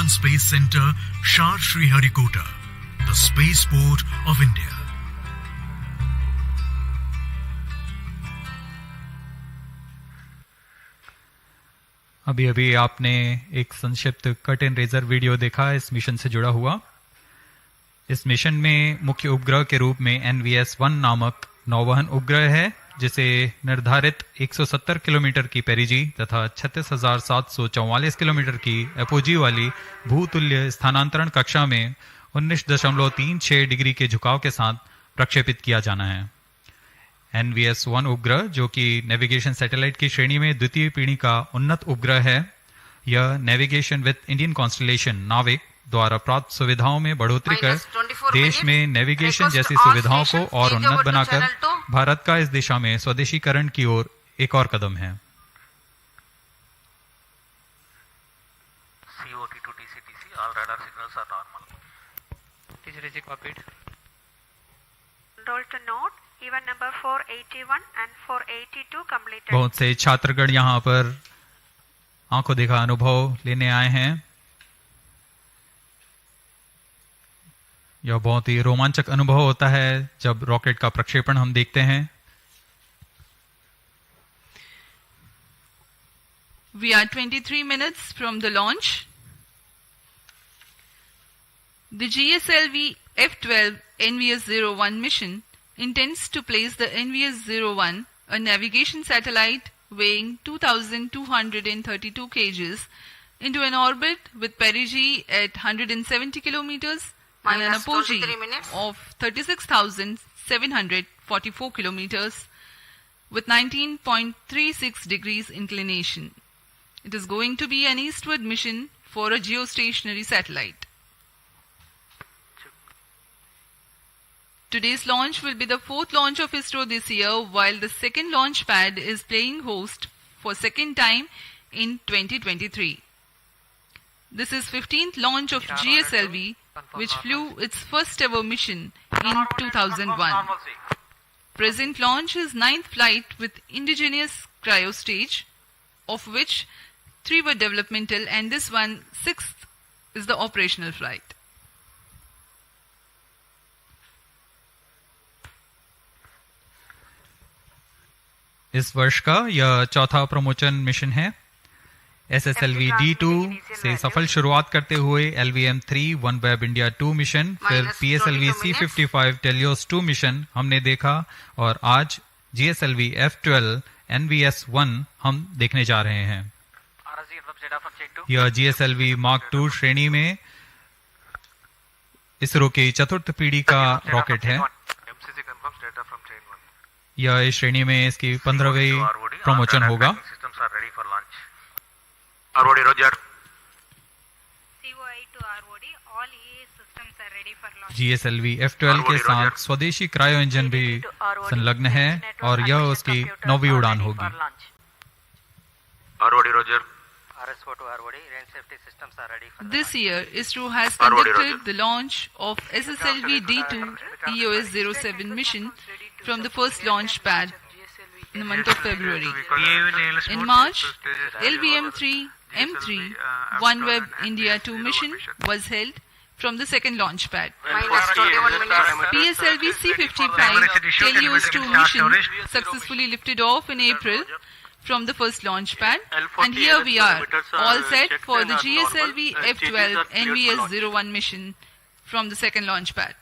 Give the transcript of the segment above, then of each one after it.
Space Center, Shah Sriharikota, the spaceport of India. अभी अभी आपने एक संक्षिप्त कट एंड रेजर वीडियो देखा इस मिशन से जुड़ा हुआ। इस मिशन में मुख्य उपग्रह के रूप में NVS-01 नामक नौवहन उपग्रह है, जिसे निर्धारित 170 किलोमीटर की पेरिजी तथा 36,744 किलोमीटर की एपोजी वाली भूतुल्य स्थानांतरण कक्षा में 19.36 डिग्री के झुकाव के साथ प्रक्षेपित किया जाना है। NVS-01 उपग्रह, जो कि नेविगेशन सैटेलाइट की श्रेणी में द्वितीय पीढ़ी का उन्नत उपग्रह है, यह नेविगेशन विद इंडियन कॉन्स्टेलेशन नाविक द्वारा प्राप्त सुविधाओं में बढ़ोतरी कर देश में नेविगेशन जैसी सुविधाओं को और उन्नत बनाकर भारत का इस दिशा में स्वदेशीकरण की ओर एक और कदम है। बहुत से छात्रगण यहाँ पर आंखों देखा अनुभव लेने आए हैं। यह बहुत ही रोमांचक अनुभव होता है जब रॉकेट का प्रक्षेपण हम देखते हैं। We are 23 minutes from the launch. The GSLV F12 NVS-01 mission intends to place the NVS-01, a navigation satellite weighing 2,232 kgs, into an orbit with perigee at 170 kilometers and an apogee of 36,744 kilometers with 19.36 degrees inclination. It is going to be an eastward mission for a geostationary satellite. Today's launch will be the fourth launch of ISRO this year, while the second launch pad is playing host for second time in 2023. This is 15th launch of GSLV, which flew its first ever mission in 2001. Present launch is 9th flight with indigenous cryo stage, of which 3 were developmental and this one 6th is the operational flight. इस वर्ष का यह चौथा promotion mission है। SSLV D2 से सफल शुरुआत करते हुए LVM-3 OneWeb India 2 मिशन, फिर PSLV C55 Telios 2 मिशन हमने देखा और आज GSLV F12 NVS-01 हम देखने जा रहे हैं। यह GSLV Mark II श्रेणी में इसरो की चतुर्थ पीढ़ी का रॉकेट है। यह इस श्रेणी में इसकी 15वीं प्रमोशन होगा। ROD, Roger. COI to ROD, all EA systems are ready for launch. GSLV F12 के साथ स्वदेशी क्रायो इंजन भी संलग्न है और यह उसकी 9वीं उड़ान होगी। ROD, Roger. RSO to ROD, range safety systems are ready for This year, ISRO has conducted the launch of SSLV D2 EOS-07 mission from the first launch pad in the month of February. In March, LVM-3 M3 OneWeb India 2 mission was held from the second launch pad. PSLV C55 Telios 2 mission successfully lifted off in April from the first launch pad, and here we are, all set for the GSLV F12 NVS-01 mission from the second launch pad.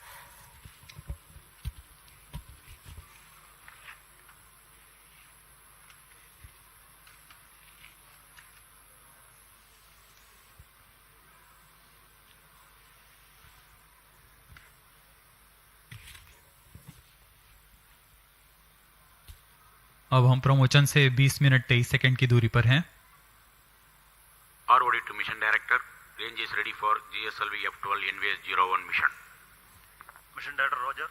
अब हम promotion से 20 minute 23 second की दूरी पर हैं। ROD to mission director, range is ready for GSLV F12 NVS-01 mission. Mission director Roger.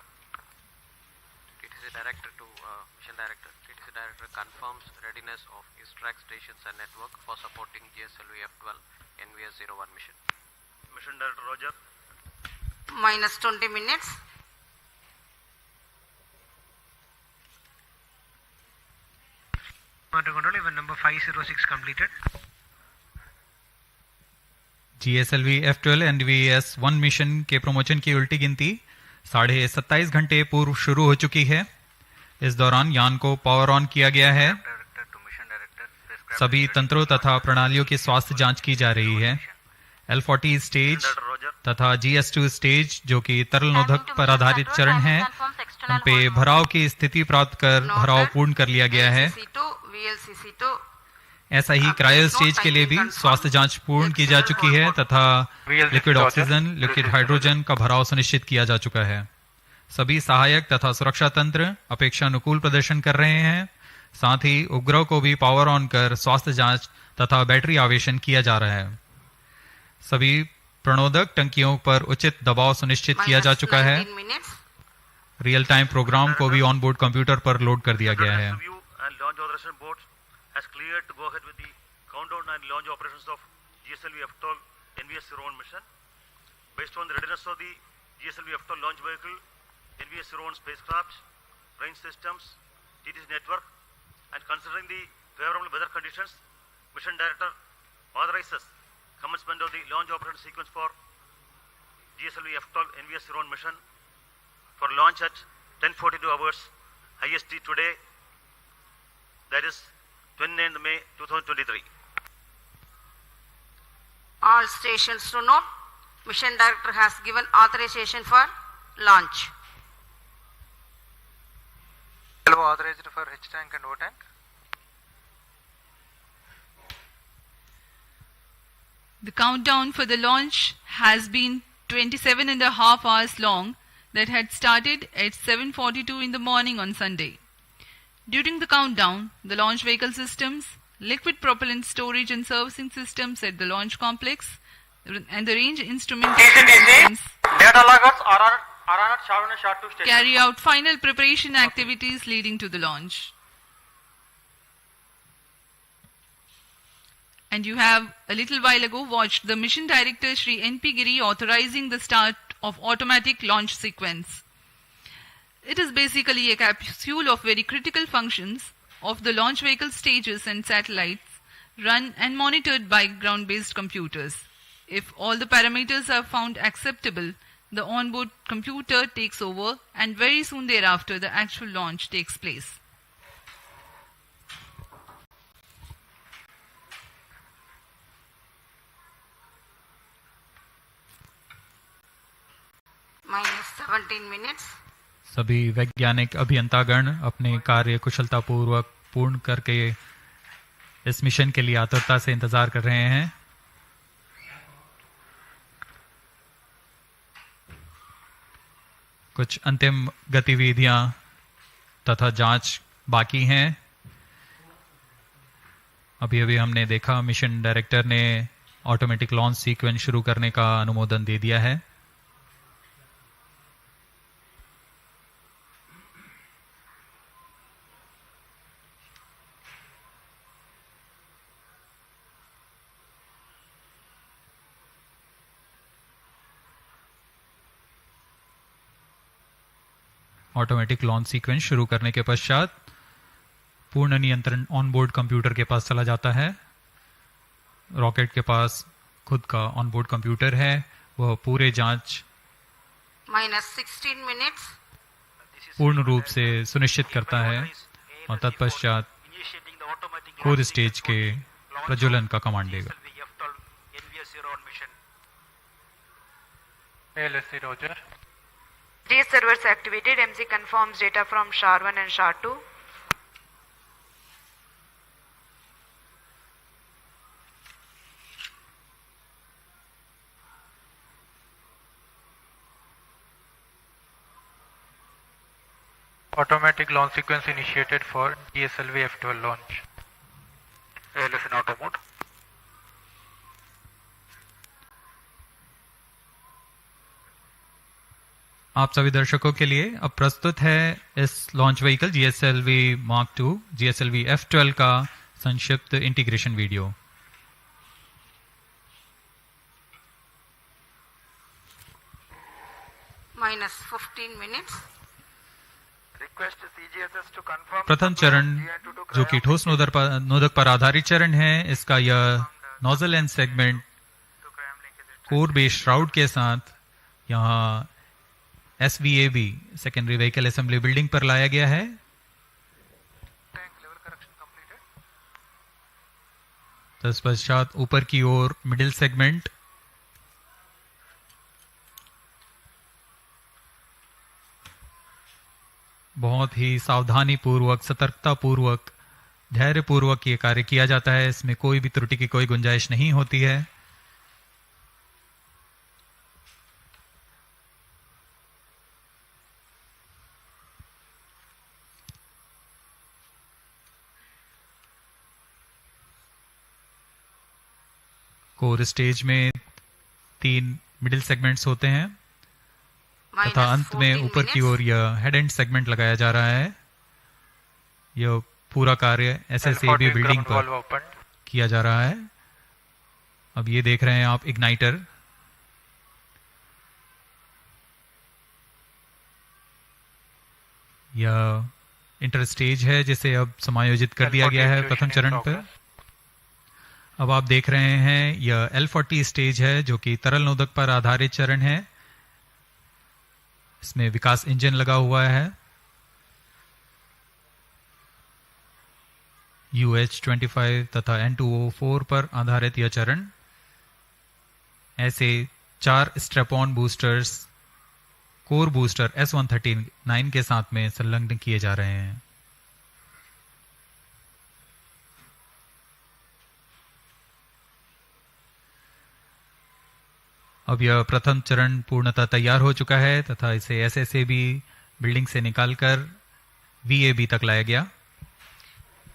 TTC director to mission director. TTC director confirms readiness of ISRO stations and network for supporting GSLV F12 NVS-01 mission. Mission director Roger. Minus 20 minutes. Control, event number 506 completed. GSLV F12 NVS-01 mission के promotion की उल्टी गिनती 27.5 घंटे पूर्व शुरू हो चुकी है। इस दौरान यान को पावर ऑन किया गया है। सभी तंत्रों तथा प्रणालियों की स्वास्थ्य जांच की जा रही है। L40 स्टेज तथा GS2 स्टेज जो कि तरल नोदक पर आधारित चरण है, उन पे भराव की स्थिति प्राप्त कर भराव पूर्ण कर लिया गया है। ऐसा ही क्रायो स्टेज के लिए भी स्वास्थ्य जांच पूर्ण की जा चुकी है तथा लिक्विड ऑक्सीजन, लिक्विड हाइड्रोजन का भराव सुनिश्चित किया जा चुका है। सभी सहायक तथा सुरक्षा तंत्र अपेक्षानुकूल प्रदर्शन कर रहे हैं। साथ ही उपग्रह को भी पावर ऑन कर स्वास्थ्य जांच तथा बैटरी आवेशन किया जा रहा है। सभी प्रणोदक टंकियों पर उचित दबाव सुनिश्चित किया जा चुका है। रियल टाइम प्रोग्राम को भी ऑन बोर्ड कंप्यूटर पर लोड कर दिया गया है। has cleared to go ahead with the countdown and launch operations of GSLV F12 NVS-01 mission. Based on the readiness of the GSLV F12 launch vehicle, NVS-01 spacecraft, range systems, TTC network, and considering the favorable weather conditions, Mission Director authorizes commencement of the launch operation sequence for GSLV F12 NVS-01 mission for launch at 10:42 hours IST today, that is 29th May 2023. All stations to note, Mission Director has given authorization for launch. Authorized for H tank and O tank. The countdown for the launch has been 27.5 hours long, that had started at 7:42 in the morning on Sunday. During the countdown, the launch vehicle systems, liquid propellant storage and servicing systems at the launch complex, and the range instrument systems carry out final preparation activities leading to the launch. And you have a little while ago watched the Mission Director Shri N.P. Giri authorizing the start of automatic launch sequence. It is basically a capsule of very critical functions of the launch vehicle stages and satellites run and monitored by ground-based computers. If all the parameters are found acceptable, the onboard computer takes over and very soon thereafter the actual launch takes place. Minus 17 minutes. सभी वैज्ञानिक अभियंतागण अपने कार्य कुशलतापूर्वक पूर्ण करके इस mission के लिए आतुरता से इंतजार कर रहे हैं। कुछ अंतिम गतिविधियां तथा जांच बाकी हैं। अभी अभी हमने देखा मिशन डायरेक्टर ने ऑटोमेटिक लॉन्च सीक्वेंस शुरू करने का अनुमोदन दे दिया है। ऑटोमेटिक लॉन्च सीक्वेंस शुरू करने के पश्चात पूर्ण नियंत्रण ऑनबोर्ड कंप्यूटर के पास चला जाता है। रॉकेट के पास खुद का ऑनबोर्ड कंप्यूटर है, वह पूरे जांच -16 minutes. पूर्ण रूप से सुनिश्चित करता है और तत्पश्चात कोर स्टेज के प्रज्वलन का कमांड देगा। ALSC Roger. These servers activated. MC confirms data from SHAR-1 and SHAR-2. Automatic launch sequence initiated for GSLV F12 launch. ALS in auto mode. आप सभी दर्शकों के लिए अब प्रस्तुत है इस launch vehicle GSLV Mark II GSLV F12 का संक्षिप्त इंटीग्रेशन वीडियो। -15 minutes. प्रथम चरण जो कि ठोस नोदक पर आधारित चरण है, इसका यह nozzle and segment core base shroud के साथ यहाँ SVAB secondary vehicle assembly building पर लाया गया है। तत्पश्चात ऊपर की ओर मिडिल सेगमेंट, बहुत ही सावधानी पूर्वक, सतर्कता पूर्वक, धैर्य पूर्वक ये कार्य किया जाता है। इसमें कोई भी त्रुटि की कोई गुंजाइश नहीं होती है। कोर स्टेज में 3 मिडिल सेगमेंट्स होते हैं तथा अंत में ऊपर की ओर यह हेड एंड सेगमेंट लगाया जा रहा है। यह पूरा कार्य SSAB बिल्डिंग पर किया जा रहा है। अब ये देख रहे हैं आप इग्नाइटर। यह इंटर स्टेज है जिसे अब समायोजित कर दिया गया है प्रथम चरण पर। अब आप देख रहे हैं यह L40 स्टेज है जो कि तरल नोदक पर आधारित चरण है। इसमें विकास इंजन लगा हुआ है। UH-25 तथा N2O4 पर आधारित यह चरण। ऐसे 4 strap-on boosters core booster S139 के साथ में संलग्न किए जा रहे हैं। अब यह प्रथम चरण पूर्णतः तैयार हो चुका है तथा इसे SSAB बिल्डिंग से निकालकर VAB तक लाया गया।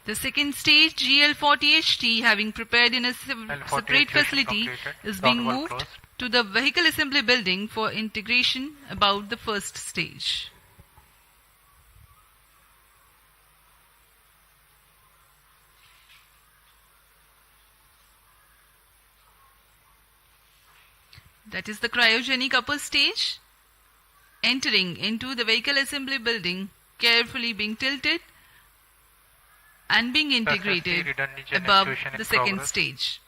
The second stage, GL40HT, having prepared in a separate facility, is being moved to the vehicle assembly building for integration about the first stage. That is the cryogenic upper stage. Entering into the vehicle assembly building, carefully being tilted and being integrated above the second stage.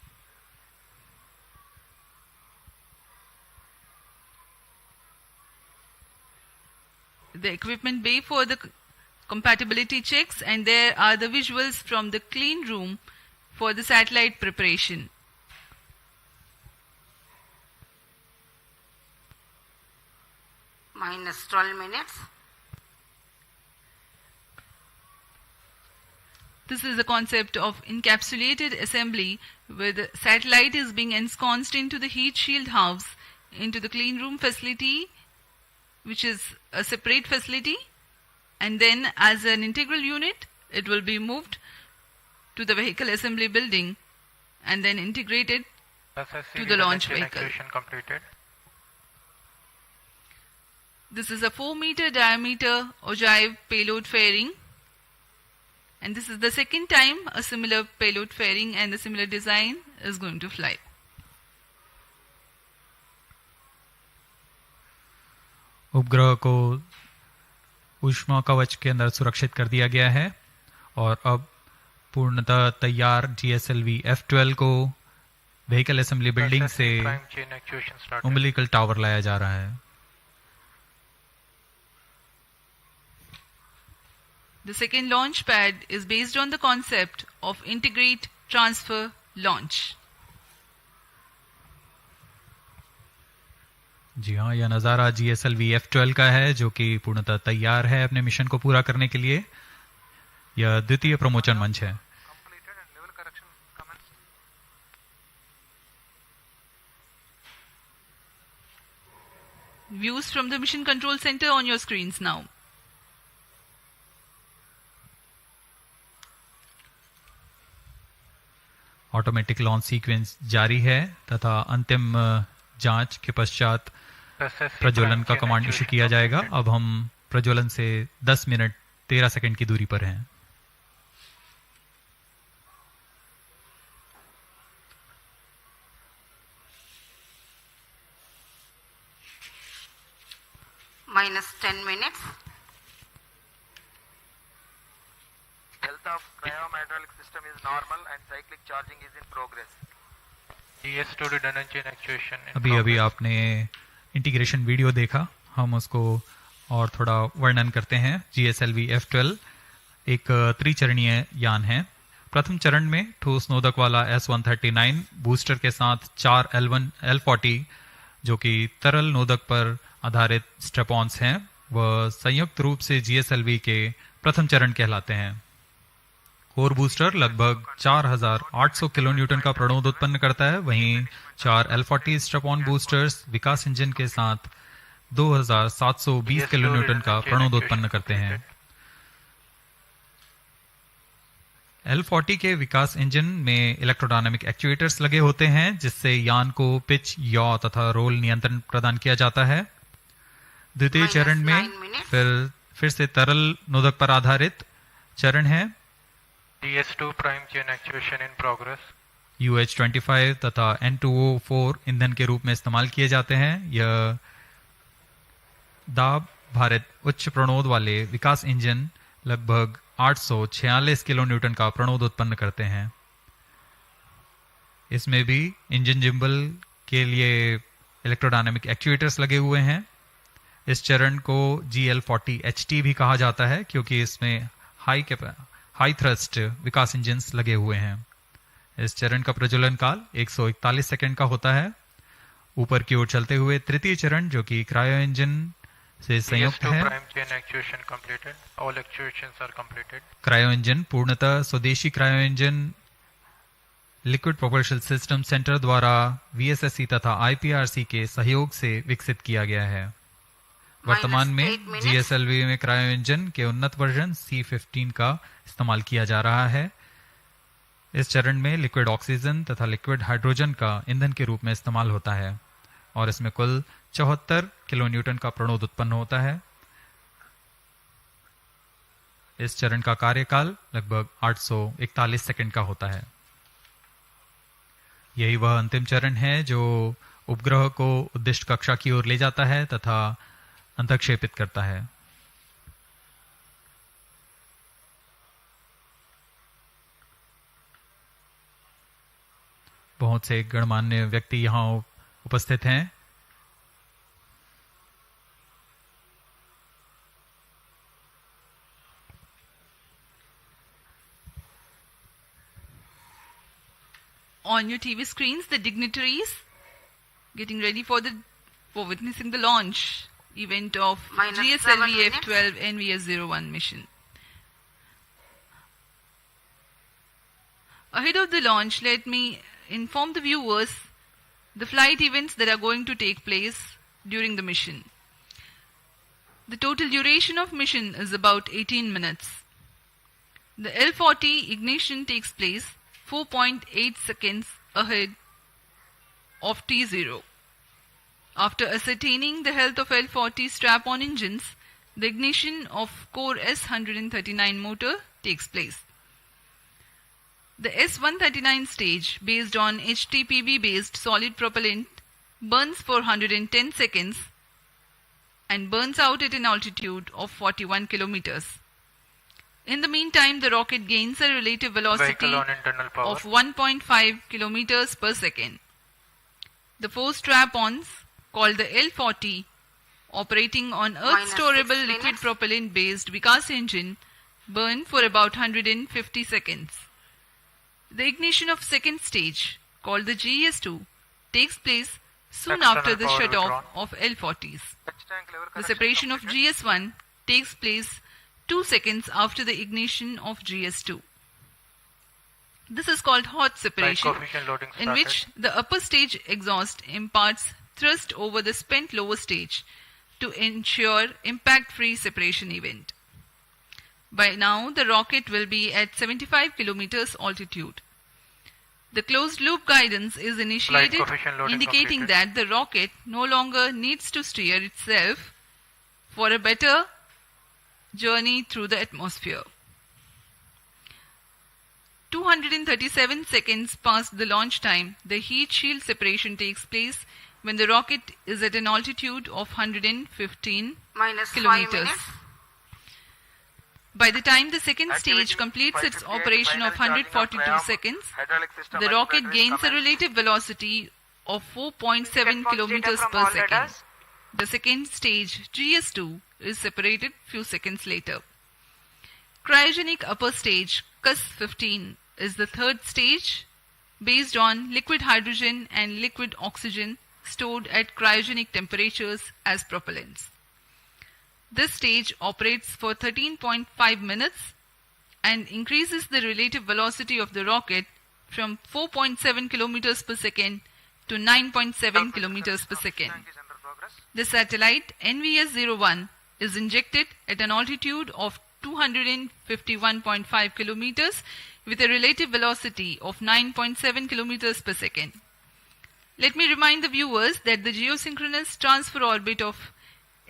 The equipment bay for the compatibility checks, and there are the visuals from the clean room for the satellite preparation. Minus 12 minutes. This is the concept of encapsulated assembly where the satellite is being ensconced into the heat shield house into the clean room facility, which is a separate facility, and then as an integral unit it will be moved to the vehicle assembly building and then integrated to the launch vehicle. This is a 4-meter diameter ogive payload fairing, and this is the second time a similar payload fairing and a similar design is going to fly. उपग्रह को ऊष्मा कवच के अंदर सुरक्षित कर दिया गया है और अब पूर्णतः तैयार GSLV F12 को व्हीकल असेंबली बिल्डिंग से उम्बिलिकल टावर लाया जा रहा है। The second launch pad is based on the concept of integrate, transfer, launch. जी हाँ, यह नज़ारा GSLV F12 का है जो कि पूर्णतः तैयार है अपने मिशन को पूरा करने के लिए। यह द्वितीय प्रमोचन मंच है। Views from the mission control center on your screens now. Automatic launch sequence जारी है तथा अंतिम जांच के पश्चात प्रज्वलन का कमांड इशू किया जाएगा। अब हम प्रज्वलन से 10 मिनट 13 सेकंड की दूरी पर हैं। Minus 10 minutes. Health of cryomhydraulic system is normal and cyclic charging is in progress. GS2 redundant chain actuation in अभी progress. आपने इंटीग्रेशन वीडियो देखा, हम उसको और थोड़ा वर्णन करते हैं। GSLV F12 एक त्रिचरणीय यान है। प्रथम चरण में ठोस नोदक वाला S139 बूस्टर के साथ 4 L40 जो कि तरल नोदक पर आधारित स्ट्रेपॉन्स हैं, वह संयुक्त रूप से GSLV के प्रथम चरण कहलाते हैं। कोर बूस्टर लगभग 4800 किलोन्यूटन का प्रणोद उत्पन्न करता है, वहीं 4 L40 स्ट्रेपॉन बूस्टर्स विकास इंजन के साथ 2720 किलोन्यूटन का प्रणोद उत्पन्न करते हैं। L40 के विकास इंजन में इलेक्ट्रोडायनामिक एक्चुएटर्स लगे होते हैं, जिससे यान को पिच, याव तथा रोल नियंत्रण प्रदान किया जाता है। द्वितीय चरण में फिर से तरल नोदक पर आधारित चरण है। GS2 prime chain actuation in progress. UH-25 तथा N2O4 ईंधन के रूप में इस्तेमाल किए जाते हैं। यह दाब भारित उच्च प्रणोद वाले विकास इंजन लगभग 846 किलोन्यूटन का प्रणोद उत्पन्न करते हैं। इसमें भी इंजन जिम्बल के लिए इलेक्ट्रोडायनामिक एक्चुएटर्स लगे हुए हैं। इस चरण को GL40HT भी कहा जाता है, क्योंकि इसमें हाई थ्रस्ट विकास इंजन्स लगे हुए हैं। इस चरण का प्रज्वलन काल 141 सेकंड का होता है। ऊपर की ओर चलते हुए तृतीय चरण, जो कि क्रायो इंजन से संयुक्त है। क्रायो इंजन पूर्णतः स्वदेशी cryo engine liquid propulsion system centre द्वारा VSSC तथा IPRC के सहयोग से विकसित किया गया है। वर्तमान में GSLV में क्रायो इंजन के उन्नत वर्जन C15 का इस्तेमाल किया जा रहा है। इस चरण में लिक्विड ऑक्सीजन तथा लिक्विड हाइड्रोजन का ईंधन के रूप में इस्तेमाल होता है और इसमें कुल 74 किलोन्यूटन का प्रणोद उत्पन्न होता है। इस चरण का कार्यकाल लगभग 841 सेकंड का होता है। यही वह अंतिम चरण है जो उपग्रह को उद्दिष्ट कक्षा की ओर ले जाता है तथा अंतक्षेपित करता है। बहुत से गणमान्य व्यक्ति यहाँ उपस्थित हैं। On your TV screens, the dignitaries getting ready for witnessing the launch event of GSLV F12 NVS-01 mission. Ahead of the launch, let me inform the viewers the flight events that are going to take place during the mission. The total duration of mission is about 18 minutes. The L40 ignition takes place 4.8 seconds ahead of T0. After ascertaining the health of L40 strap-on engines, the ignition of core S139 motor takes place. The S139 stage, based on HTPB-based solid propellant, burns for 110 seconds and burns out at an altitude of 41 kilometers. In the meantime, the rocket gains a relative velocity of 1.5 kilometers per second. The four strap-ons, called the L40, operating on Earth-storable liquid propellant-based Vikas engine, burn for about 150 seconds. The ignition of second stage, called the GS2, takes place soon after the shut-off of L40s. The separation of GS1 takes place 2 seconds after the ignition of GS2. This is called hot separation, in which the upper stage exhaust imparts thrust over the spent lower stage to ensure impact-free separation event. By now, the rocket will be at 75 kilometers altitude. The closed-loop guidance is initiated, indicating that the rocket no longer needs to steer itself for a better journey through the atmosphere. 237 seconds past the launch time, the heat shield separation takes place when the rocket is at an altitude of 115 kilometers. By the time the second stage completes its operation of 142 seconds, the rocket gains a relative velocity of 4.7 kilometers per second. The second stage, GS2, is separated few seconds later. Cryogenic upper stage, CUS-15, is the third stage based on liquid hydrogen and liquid oxygen stored at cryogenic temperatures as propellants. This stage operates for 13.5 minutes and increases the relative velocity of the rocket from 4.7 kilometers per second to 9.7 kilometers per second. The satellite NVS-01 is injected at an altitude of 251.5 kilometers with a relative velocity of 9.7 kilometers per second. Let me remind the viewers that the geosynchronous transfer orbit of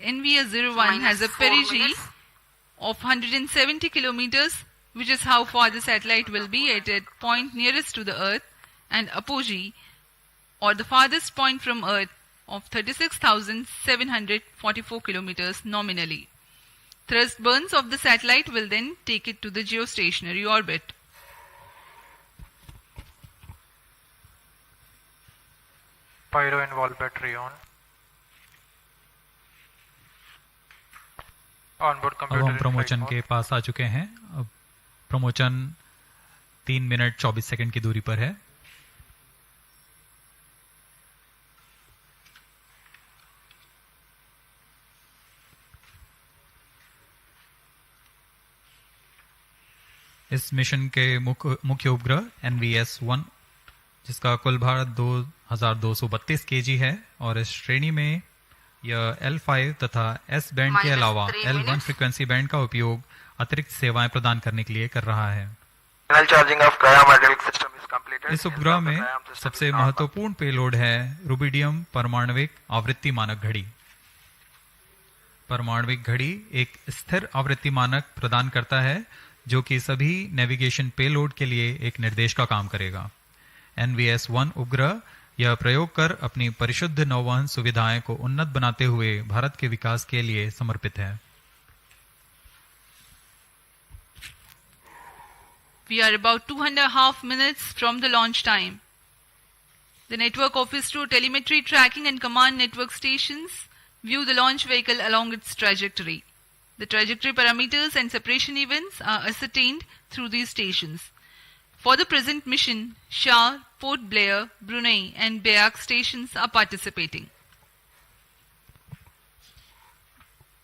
NVS-01 has a perigee of 170 kilometers, which is how far the satellite will be at a point nearest to the Earth, and apogee, or the farthest point from Earth, of 36,744 kilometers nominally. Thrust burns of the satellite will then take it to the geostationary orbit. Pyro and wall battery on. Onboard अब computer हम in प्रमोचन flight के mode. पास आ चुके हैं. अब प्रमोचन 3 minute 24 second की दूरी पर है. इस मिशन के मुख्य उपग्रह NVS-01, जिसका कुल भार 2232 kg है, और इस श्रेणी में यह L5 तथा S बैंड के अलावा L1 फ्रीक्वेंसी बैंड का उपयोग अतिरिक्त सेवाएं प्रदान करने के लिए कर रहा है. इस उपग्रह में सबसे महत्वपूर्ण पेलोड है रुबिडियम परमाणविक आवृत्ति मानक घड़ी. परमाणविक घड़ी एक स्थिर आवृत्ति मानक प्रदान करता है जो कि सभी नेविगेशन पेलोड के लिए एक निर्देश का काम करेगा. NVS-01 उपग्रह यह प्रयोग कर अपनी परिशुद्ध नौवहन सुविधाएं को उन्नत बनाते हुए भारत के विकास के लिए समर्पित है. We are about 2.5 minutes from the launch time. The network of ISRO telemetry tracking and command network stations view the launch vehicle along its trajectory. The trajectory parameters and separation events are ascertained through these stations. For the present mission, Shah, Port Blair, Brunei and Beak stations are participating.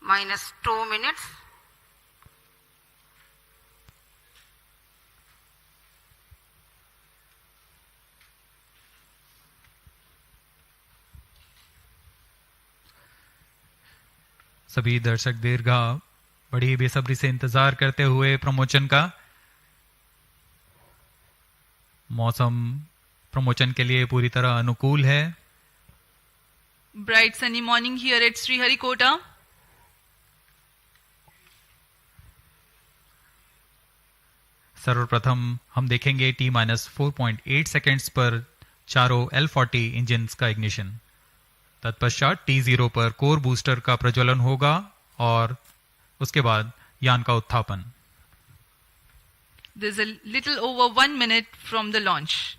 Minus 2 minutes. सभी दर्शक दीर्घा बड़ी बेसब्री से इंतजार करते हुए प्रमोचन का. मौसम प्रमोचन के लिए पूरी तरह अनुकूल है. Bright sunny morning here at Sriharikota. सर्वप्रथम हम देखेंगे T-4.8 सेकेंड्स पर चारों L40 इंजिन्स का इग्निशन. तत्पश्चात T0 पर कोर बूस्टर का प्रज्वलन होगा और उसके बाद यान का उत्थापन. There's a little over 1 minute from the launch.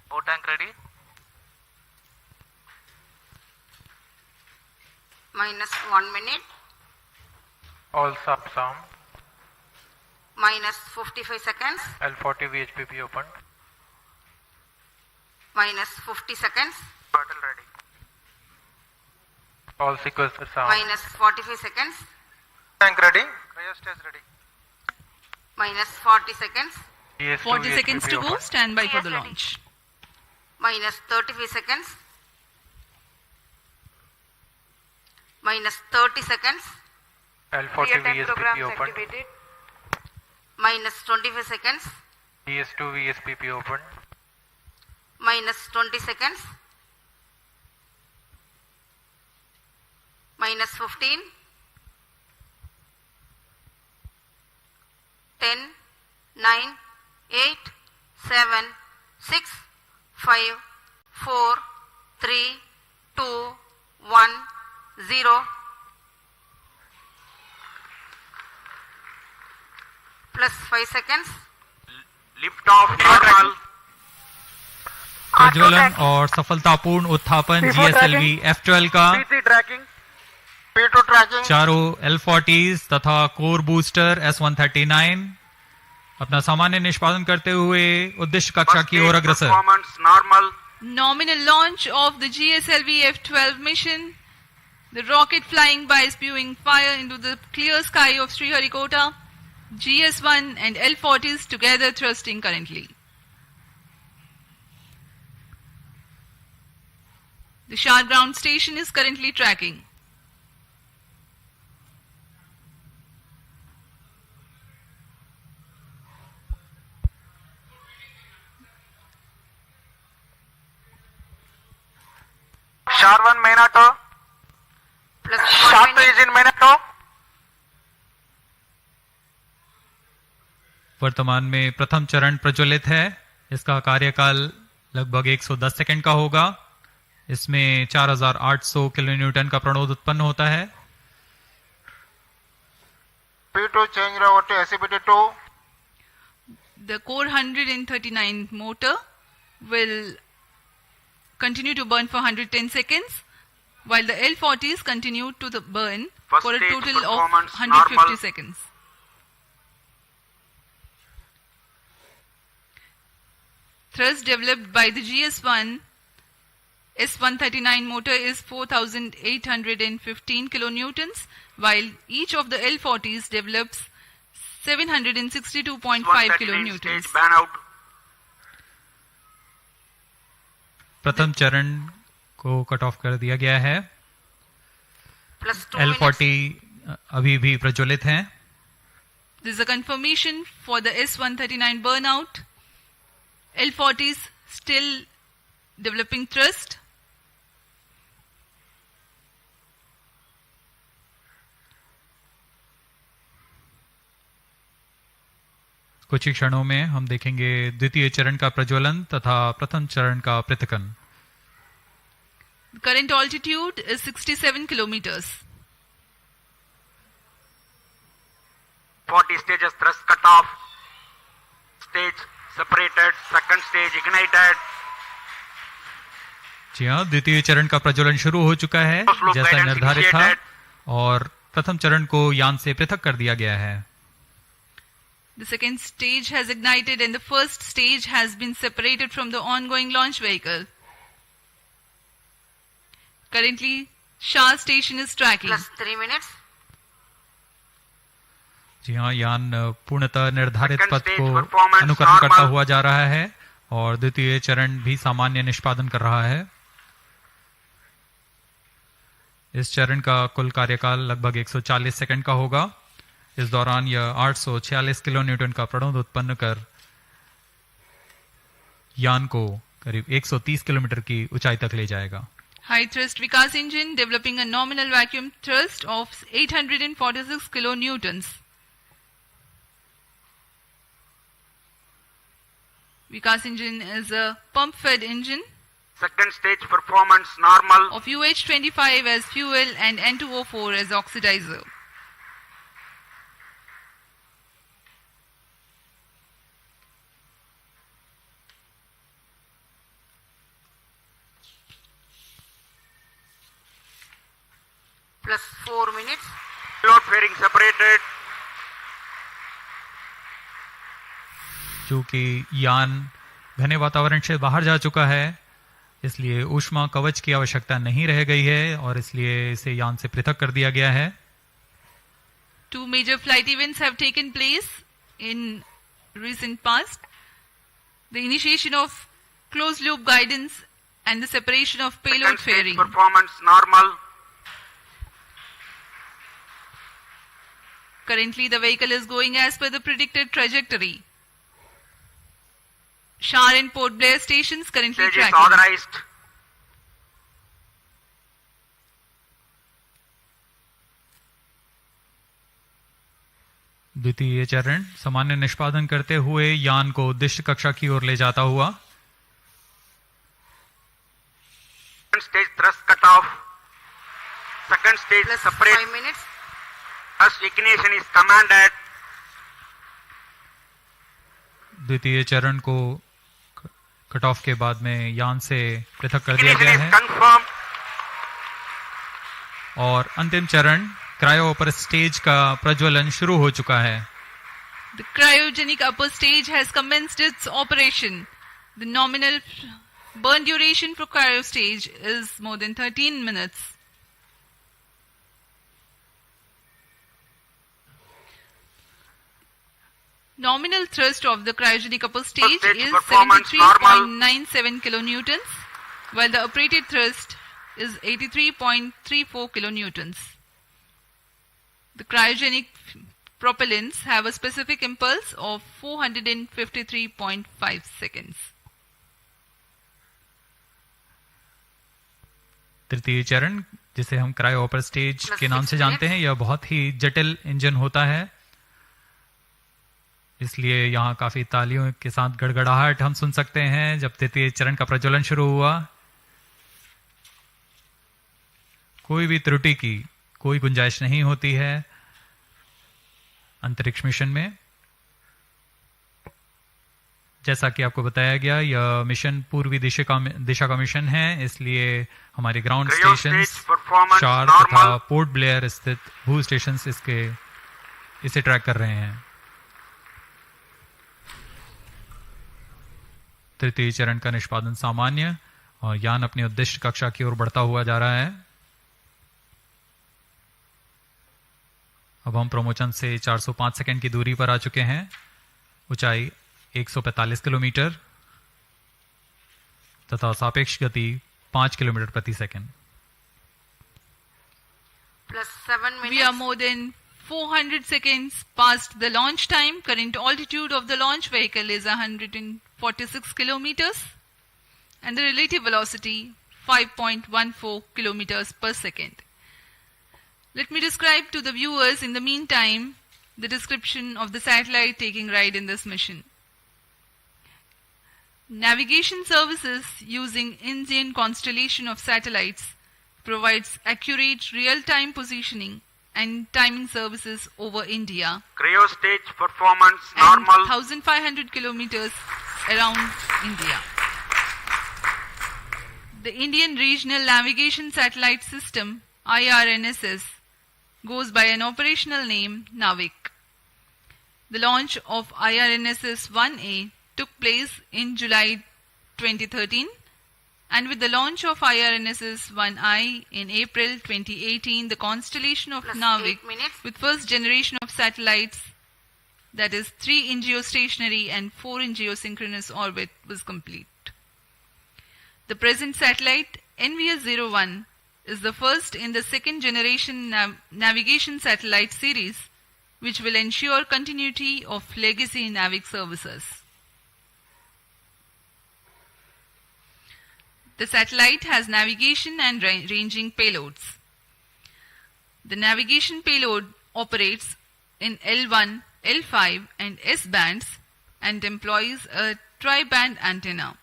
O tank ready. Minus 1 minute. All subs armed. Minus 55 seconds. L40 VHPP opened. Minus 50 seconds. Throttle ready. All sequencers armed. Minus 45 seconds. Tank ready. Cryostage ready. Minus 40 seconds. GS2 40 VHPP seconds to go. opened. Stand by for the Yes, ready. launch. Minus 35 seconds. Minus 30 seconds. L40 VHPP opened. Minus 25 seconds. GS2 VSPP opened. Minus 20 seconds. Minus 15. 10, 9, 8, 7, 6, 5, 4, 3, 2, 1, 0. plus 5 seconds. Lift off normal. प्रज्वलन और सफलतापूर्ण उत्थापन GSLV F12 का P3 tracking. P2 tracking. चारों L40s तथा core booster S139 अपना सामान्य निष्पादन करते हुए उद्देश्य कक्षा की ओर अग्रसर। Performance normal. Nominal launch of the GSLV F12 mission. The rocket flying by spewing fire into the clear sky of Sriharikota. GS1 and L40s together thrusting currently. The Shar ground station is currently tracking. Shar 1 main auto. Plus Shar 1 2 minute. is in main auto. वर्तमान में प्रथम चरण प्रज्वलित है। इसका कार्यकाल लगभग 110 second का होगा। इसमें 4800 किलोन्यूटन का प्रणोद उत्पन्न होता है। P2 change over to SCPT2. The core 139 motor will continue to burn for 110 seconds, while the L40s continue to burn First for a stage total of performance 150 normal. seconds. Thrust developed by the GS1 S139 motor is 4815 kilonewtons, while each of the L40s develops 762.5 139 kilonewtons. stage ban out. प्रथम चरण को cut off कर दिया गया है। Plus 2 minutes. L40 अभी भी प्रज्वलित हैं। This is a confirmation for the S139 burnout. L40s still developing thrust. कुछ ही क्षणों में हम देखेंगे द्वितीय चरण का प्रज्वलन तथा प्रथम चरण का पृथकन। Current altitude is 67 kilometers. 40 stages thrust cut off. Stage separated. Second stage ignited. जी हाँ, द्वितीय चरण का प्रज्वलन शुरू हो चुका है जैसा निर्धारित था और प्रथम चरण को यान से पृथक कर दिया गया है। The second stage has ignited and the first stage has been separated from the ongoing launch vehicle. Currently, Shah station is tracking. Plus 3 minutes. जी हाँ, यान पूर्णतः निर्धारित Second पथ stage को performance अनुकरण करता normal. हुआ जा रहा है और द्वितीय चरण भी सामान्य निष्पादन कर रहा है। इस चरण का कुल कार्यकाल लगभग 140 सेकंड का होगा। इस दौरान यह 846 किलोन्यूटन का प्रणोद उत्पन्न कर यान को करीब 130 किलोमीटर की ऊंचाई तक ले जाएगा। High thrust Vikas engine developing a nominal vacuum thrust of 846 kilonewtons. Vikas engine is a pump-fed engine Second stage performance normal. of UH25 as fuel and N2O4 as oxidizer. Plus 4 minutes. Load fairing separated. चूंकि यान घने वातावरण से बाहर जा चुका है इसलिए ऊष्मा कवच की आवश्यकता नहीं रह गई है और इसलिए इसे यान से पृथक कर दिया गया है। Two major flight events have taken place in recent past. The initiation of closed loop guidance and the separation of payload Second stage fairing. performance normal. Currently, the vehicle is going as per the predicted trajectory. Shar and Port Blair stations currently Stage is tracking. authorized. द्वितीय चरण सामान्य निष्पादन करते हुए यान को उद्देश्य कक्षा की ओर ले जाता हुआ। Second stage thrust cut off. Second stage Plus separate. 5 minutes. Thrust ignition is commanded. द्वितीय चरण को कट ऑफ के बाद में यान से पृथक कर दिया गया है confirmed. और अंतिम चरण क्रायो अपर स्टेज का प्रज्वलन शुरू हो चुका है. The cryogenic upper stage has commenced its operation. The nominal burn duration for cryo stage is more than 13 minutes. Nominal thrust of the cryogenic upper stage stage is performance normal. 73.97 kilonewtons, while the operated thrust is 83.34 kilonewtons. The cryogenic propellants have a specific impulse of 453.5 seconds. तृतीय चरण जिसे हम cryo upper stage के नाम से जानते हैं, यह बहुत ही जटिल इंजन होता है, इसलिए यहाँ काफी तालियों के साथ गड़गड़ाहट हम सुन सकते हैं जब तृतीय चरण का प्रज्वलन शुरू हुआ. कोई भी त्रुटि की कोई गुंजाइश नहीं होती है अंतरिक्ष मिशन में. जैसा कि आपको बताया गया, यह मिशन पूर्वी दिशा का मिशन है, इसलिए हमारे ground Cryo station stage performance शार normal. तथा पोर्ट ब्लेयर स्थित भू स्टेशन इसे ट्रैक कर रहे हैं. तृतीय चरण का निष्पादन सामान्य और यान अपनी उद्दिष्ट कक्षा की ओर बढ़ता हुआ जा रहा है. अब हम प्रमोचन से 405 सेकंड की दूरी पर आ चुके हैं. ऊंचाई 145 किलोमीटर तथा सापेक्ष गति 5 किलोमीटर प्रति second. Plus 7 minutes. We are more than 400 seconds past the launch time. Current altitude of the launch vehicle is 146 kilometers and the relative velocity 5.14 kilometers per second. Let me describe to the viewers in the meantime the description of the satellite taking ride in this mission. Navigation services using Indian constellation of satellites provides accurate real-time positioning and timing services over India Cryo stage performance and normal. 1500 kilometers around India. The Indian Regional Navigation Satellite System IRNSS goes by an operational name Navik. The launch of IRNSS 1A took place in July 2013, and with the launch of IRNSS 1I in April 2018, the constellation of Plus Navik 8 minutes. with first generation of satellites, that is 3 in geostationary and 4 in geosynchronous orbit, was complete. The present satellite NVS-01 is the first in the second generation navigation satellite series, which will ensure continuity of legacy Navik services. The satellite has navigation and ranging payloads. The navigation payload operates in L1, L5 and S bands and employs a tri-band antenna.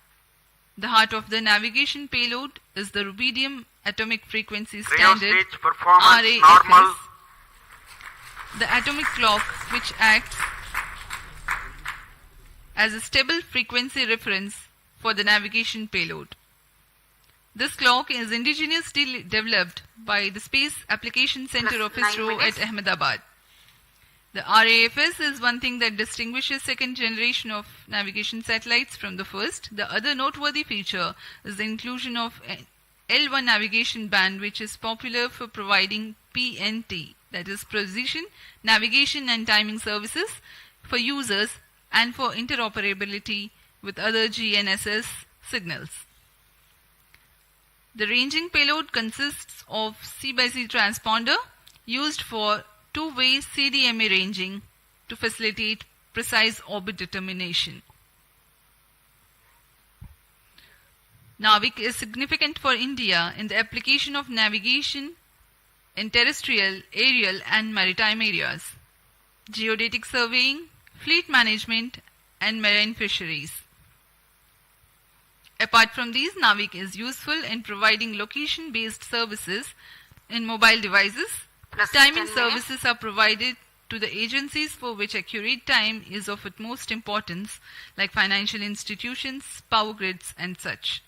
The heart of the navigation payload is the rubidium atomic frequency Cryo standard stage performance RAFS, normal. the atomic clock which acts as a stable frequency reference for the navigation payload. This clock is indigenously developed by the Space Application Center of Plus 9 ISRO minutes. at Ahmedabad. The RAFS is one thing that distinguishes second generation of navigation satellites from the first. The other noteworthy feature is the inclusion of L1 navigation band, which is popular for providing PNT, that is precision, navigation and timing services for users and for interoperability with other GNSS signals. The ranging payload consists of C/C transponder used for two-way CDMA ranging to facilitate precise orbit determination. Navik is significant for India in the application of navigation in terrestrial, aerial and maritime areas, geodetic surveying, fleet management and marine fisheries. Apart from these, Navik is useful in providing location-based services in mobile devices. Plus Timing 10 minutes. services are provided to the agencies for which accurate time is of utmost importance, like financial institutions, power grids, and such.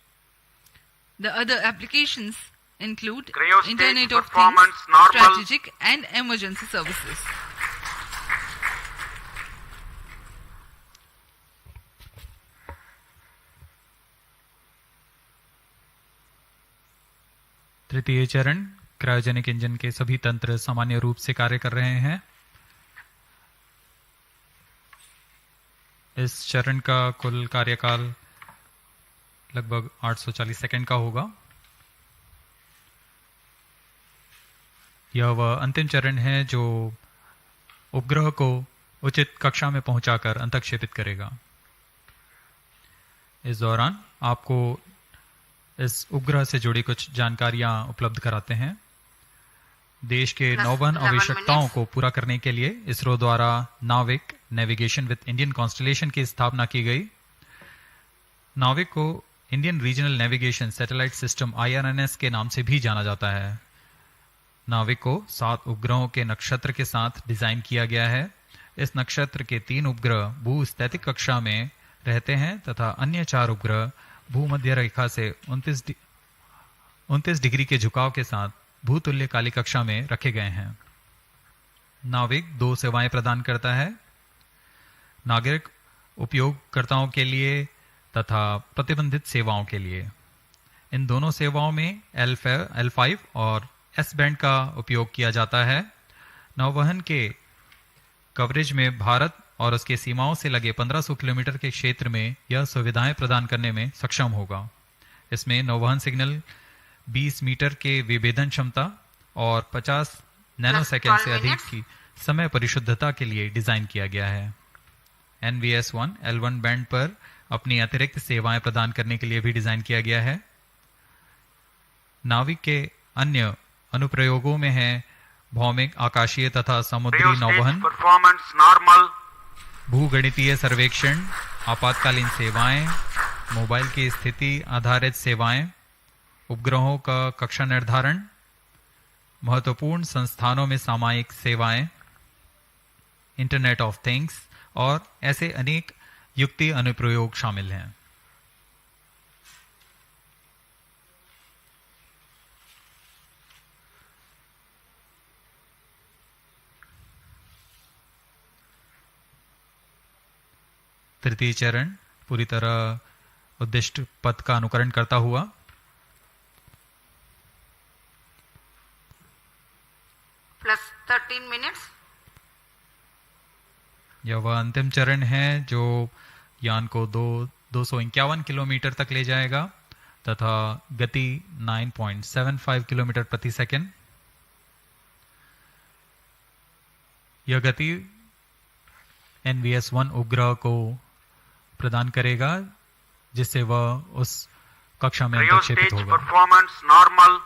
The other applications include Cryostage Internet of Things, performance normal. strategic and emergency services. तृतीय चरण, cryogenic engine के सभी तंत्र सामान्य रूप से कार्य कर रहे हैं। इस चरण का कुल कार्यकाल लगभग 840 सेकंड का होगा। यह वह अंतिम चरण है जो उपग्रह को उचित कक्षा में पहुंचाकर अंतःक्षेपित करेगा। इस दौरान आपको इस उपग्रह से जुड़ी कुछ जानकारियां उपलब्ध कराते हैं। देश के नौवहन आवश्यकताओं को पूरा करने के लिए इसरो द्वारा नाविक नेविगेशन विद इंडियन कॉन्स्टलेशन की स्थापना की गई। नाविक को Indian regional navigation satellite system IRNS के नाम से भी जाना जाता है। नाविक को 7 उपग्रहों के नक्षत्र के साथ डिजाइन किया गया है। इस नक्षत्र के 3 उपग्रह भूस्थैतिक कक्षा में रहते हैं तथा अन्य 4 उपग्रह भूमध्य रेखा से 29 डिग्री के झुकाव के साथ भूतुल्य काली कक्षा में रखे गए हैं। नाविक 2 सेवाएं प्रदान करता है, नागरिक उपयोगकर्ताओं के लिए तथा प्रतिबंधित सेवाओं के लिए। इन दोनों सेवाओं में L5 और S बैंड का उपयोग किया जाता है। नौवहन के कवरेज में भारत और उसके सीमाओं से लगे 1500 किलोमीटर के क्षेत्र में यह सुविधाएं प्रदान करने में सक्षम होगा। इसमें नौवहन सिग्नल 20 मीटर के विभेदन क्षमता और 50 नैनोसेकंड से अधिक की समय परिशुद्धता के लिए डिजाइन किया गया है। NVS-01 L1 बैंड पर अपनी अतिरिक्त सेवाएं प्रदान करने के लिए भी डिजाइन किया गया है। नाविक के अन्य अनुप्रयोगों में है भौमिक, आकाशीय तथा समुद्री नौवहन, भूगणितीय सर्वेक्षण, आपातकालीन सेवाएं, मोबाइल की स्थिति आधारित सेवाएं, उपग्रहों का कक्षा निर्धारण, महत्वपूर्ण संस्थानों में सामयिक सेवाएं, इंटरनेट ऑफ थिंग्स और ऐसे अनेक युक्ति अनुप्रयोग शामिल हैं। तृतीय चरण पूरी तरह उद्दिष्ट पथ का अनुकरण करता हुआ +13 मिनट्स। यह वह अंतिम चरण है जो यान को 251 किलोमीटर तक ले जाएगा तथा गति 9.75 किलोमीटर प्रति सेकंड। यह गति NVS-01 उपग्रह को प्रदान करेगा जिससे वह उस कक्षा में अंतःक्षेपित होगा। Performance normal.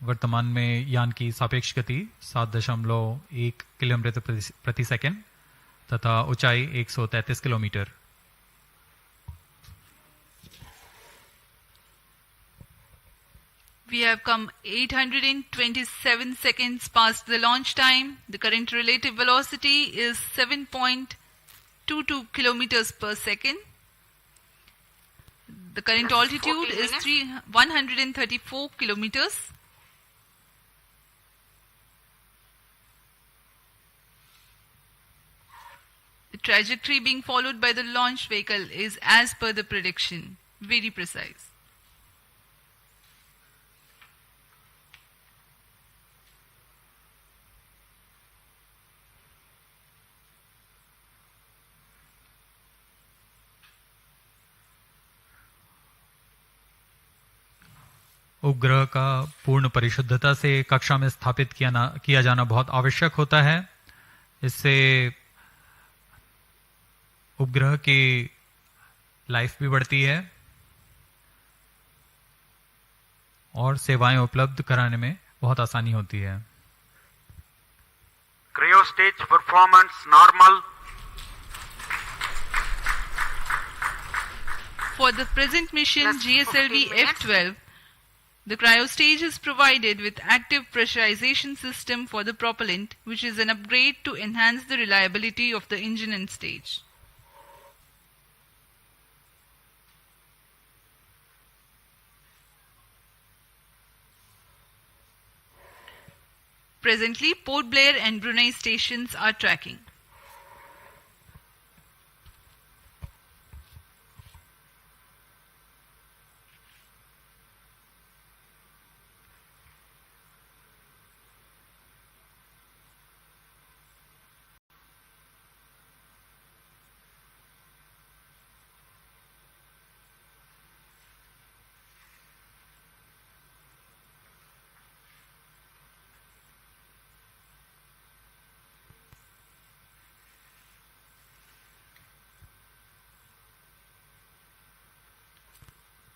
वर्तमान में यान की सापेक्ष गति 7.1 किलोमीटर प्रति सेकंड तथा ऊंचाई 133 kilometre. We have come 827 seconds past the launch time. The current relative velocity is 7.22 kilometers per second. The current altitude is 134 kilometers. The trajectory being followed by the launch vehicle is as per the prediction, very precise. उपग्रह का पूर्ण परिशुद्धता से कक्षा में स्थापित किया जाना बहुत आवश्यक होता है। इससे उपग्रह की लाइफ भी बढ़ती है और सेवाएं उपलब्ध कराने में बहुत आसानी होती है। Cryostage performance normal. For the present mission GSLV F12, The cryostage is provided with active pressurization system for the propellant, which is an upgrade to enhance the reliability of the engine and stage. Presently, Port Blair and Brunei stations are tracking.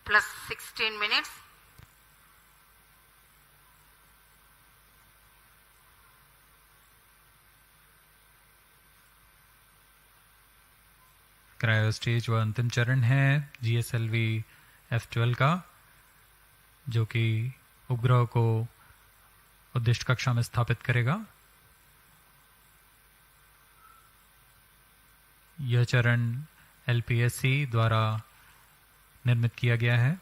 Plus 16 minutes. Cryo stage व अंतिम चरण है GSLV F12 का, जो कि उपग्रह को उद्दिष्ट कक्षा में स्थापित करेगा। यह चरण LPSC द्वारा निर्मित किया गया है।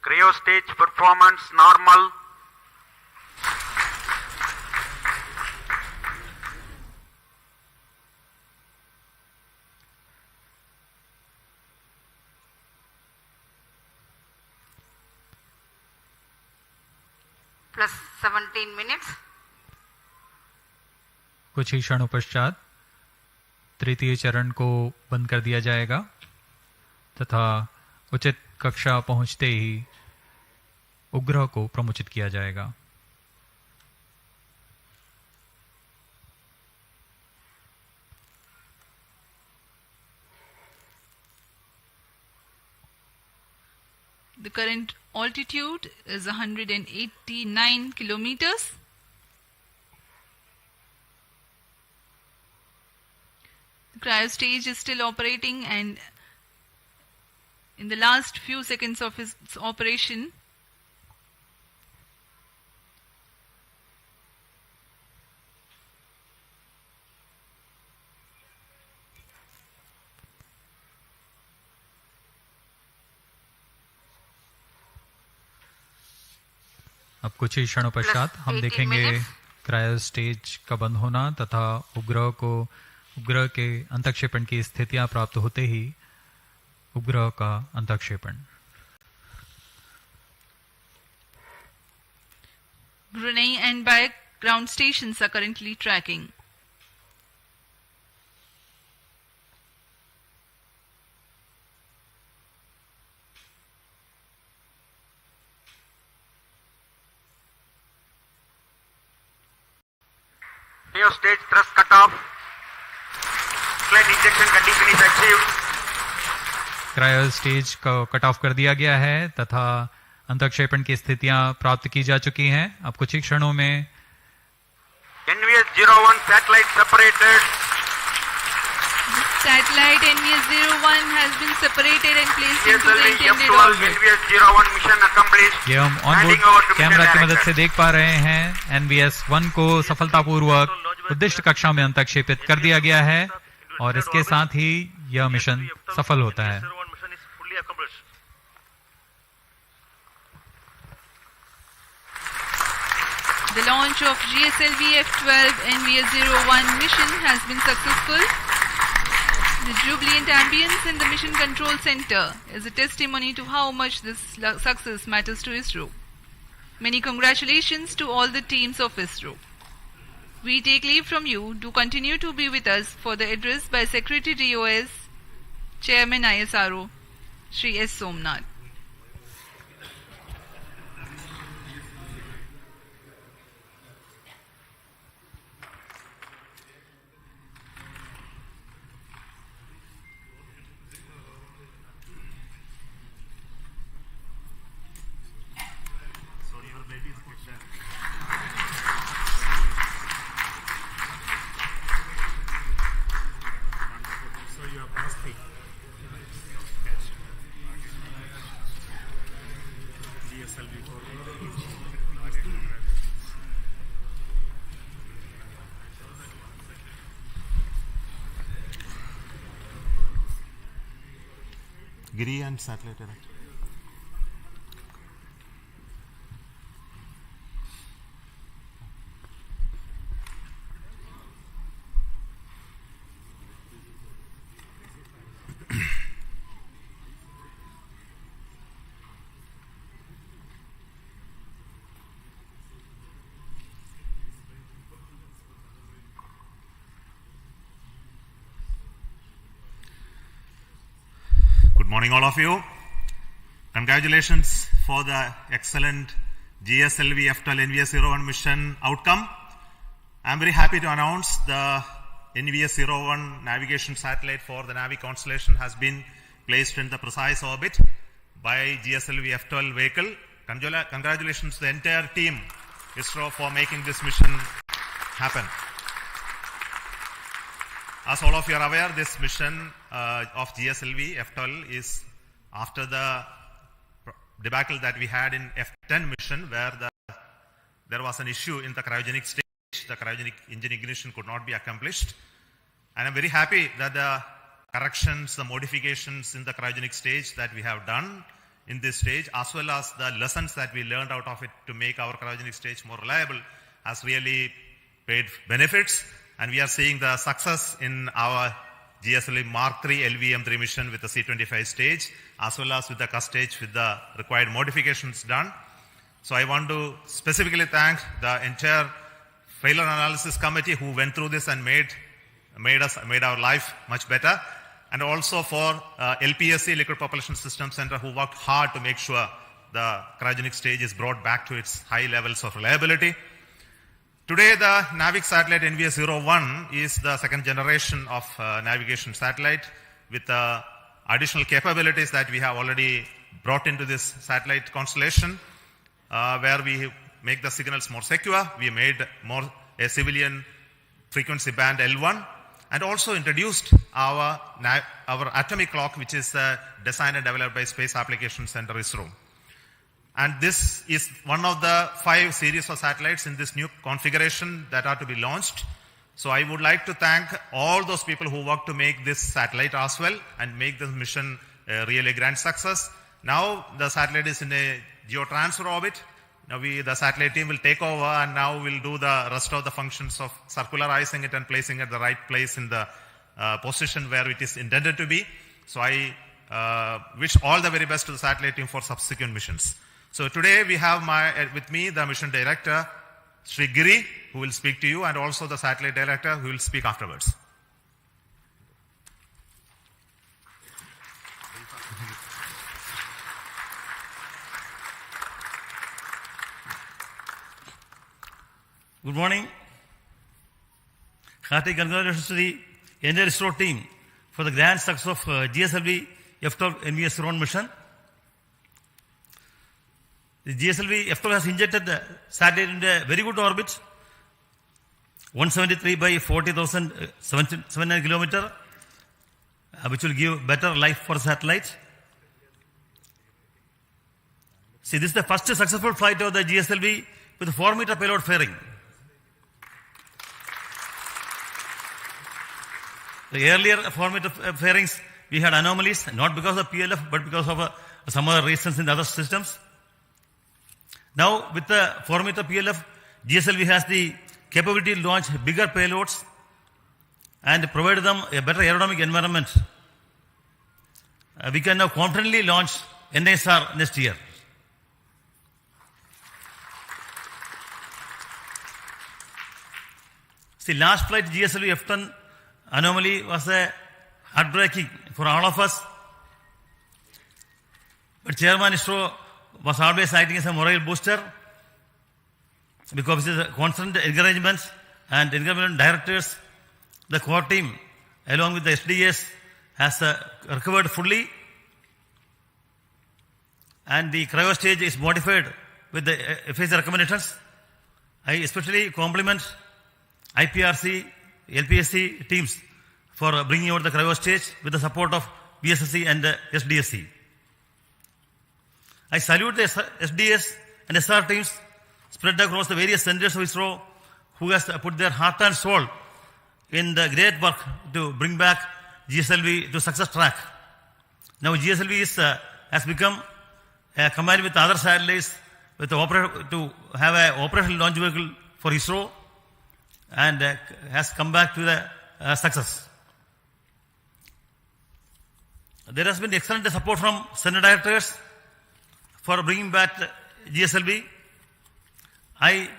Cryo stage performance normal. Plus 17 minutes. कुछ ही क्षणों पश्चात तृतीय चरण को बंद कर दिया जाएगा तथा उचित कक्षा पहुंचते ही उपग्रह को प्रमोचित किया जाएगा। The current altitude is 189 kilometers. The cryostage is still operating, and in the last few seconds of its operation, अब कुछ ही क्षणों पश्चात हम देखेंगे क्रायो स्टेज का बंद होना तथा उपग्रह के अंतःक्षेपण की स्थितियां प्राप्त होते ही उपग्रह का अंतःक्षेपण। Brunei and Bayak ground stations are currently tracking. Cryo stage thrust cutoff. Sled injection condition is achieved. Cryo stage को कट ऑफ कर दिया गया है तथा अंतःक्षेपण की स्थितियां प्राप्त की जा चुकी हैं। अब कुछ ही क्षणों में NVS-01 satellite separated. Satellite NVS-01 has been separated and placed into the GSLV intended F12 orbit. NVS-01 mission accomplished. ये हम ऑनबोर्ड कैमरा की मदद से देख पा रहे हैं। NVS-1 को सफलतापूर्वक उद्दिष्ट कक्षा में अंतःक्षेपित कर दिया गया है और इसके साथ ही यह मिशन सफल होता है। mission is fully accomplished. The launch of GSLV F12 NVS-01 mission has been successful. The jubilant ambience in the Mission Control Center is a testimony to how much this success matters to ISRO. Many congratulations to all the teams of ISRO. We take leave from you. Do continue to be with us for the address by Secretary DOS, Chairman ISRO, Shri S. Somnath. GSLV for Giri and satellite director. Good morning, all of you. Congratulations for the excellent GSLV F12 NVS-01 mission outcome. I'm very happy to announce the NVS-01 navigation satellite for the Navi constellation has been placed in the precise orbit by GSLV F12 vehicle. Congratulations to the entire team ISRO for making this mission happen. As all of you are aware, this mission of GSLV F12 is after the debacle that we had in F10 mission, where there was an issue in the cryogenic stage. The cryogenic engine ignition could not be accomplished. And I'm very happy that the corrections, the modifications in the cryogenic stage that we have done in this stage, as well as the lessons that we learned out of it to make our cryogenic stage more reliable, has really paid benefits. And we are seeing the success in our GSLV Mark III LVM3 mission with the C25 stage, as well as with the CUS stage with the required modifications done. So I want to specifically thank the entire failure analysis committee who went through this and made our life much better. And also for LPSC, Liquid Propulsion System Center, who worked hard to make sure the cryogenic stage is brought back to its high levels of reliability. Today, the NAVIC satellite NVS-01 is the second generation of navigation satellite with additional capabilities that we have already brought into this satellite constellation, where we make the signals more secure. We made more a civilian frequency band L1, and also introduced our atomic clock, which is designed and developed by Space Applications Center ISRO. And this is one of the 5 series of satellites in this new configuration that are to be launched. So I would like to thank all those people who worked to make this satellite as well and make this mission a really grand success. Now the satellite is in a geotransfer orbit. Now the satellite team will take over, and now we'll do the rest of the functions of circularizing it and placing it at the right place in the position where it is intended to be. So I wish all the very best to the satellite team for subsequent missions. So today we have with me the mission director, Sri Giri, who will speak to you, and also the satellite director, who will speak afterwards. Good morning. Hearty congratulations to the entire ISRO team for the grand success of GSLV F12 NVS-01 mission. The GSLV F12 has injected the satellite in a very good orbit, 173 by 40,700 kilometers, which will give better life for the satellite. See, this is the first successful flight of the GSLV with a 4-meter payload fairing. The earlier 4-meter fairings, we had anomalies, not because of PLF, but because of some other reasons in the other systems. Now, with the 4-meter PLF, GSLV has the capability to launch bigger payloads and provide them a better aerodynamic environment. We can now confidently launch NISR next year. See, last flight GSLV F10 anomaly was heartbreaking for all of us. But Chairman ISRO was always acting as a morale booster, because of his constant encouragement and encouragement directors. The core team, along with the SDS, has recovered fully, and the cryo stage is modified with the phase recommendations. I especially compliment IPRC, LPSC teams for bringing out the cryo stage with the support of BSSC and SDSC. I salute the SDS and SR teams spread across the various centers of ISRO who has put their heart and soul in the great work to bring back GSLV to success track. Now GSLV has become combined with other satellites to have an operational launch vehicle for ISRO and has come back to the success. There has been excellent support from center directors for bringing back GSLV. I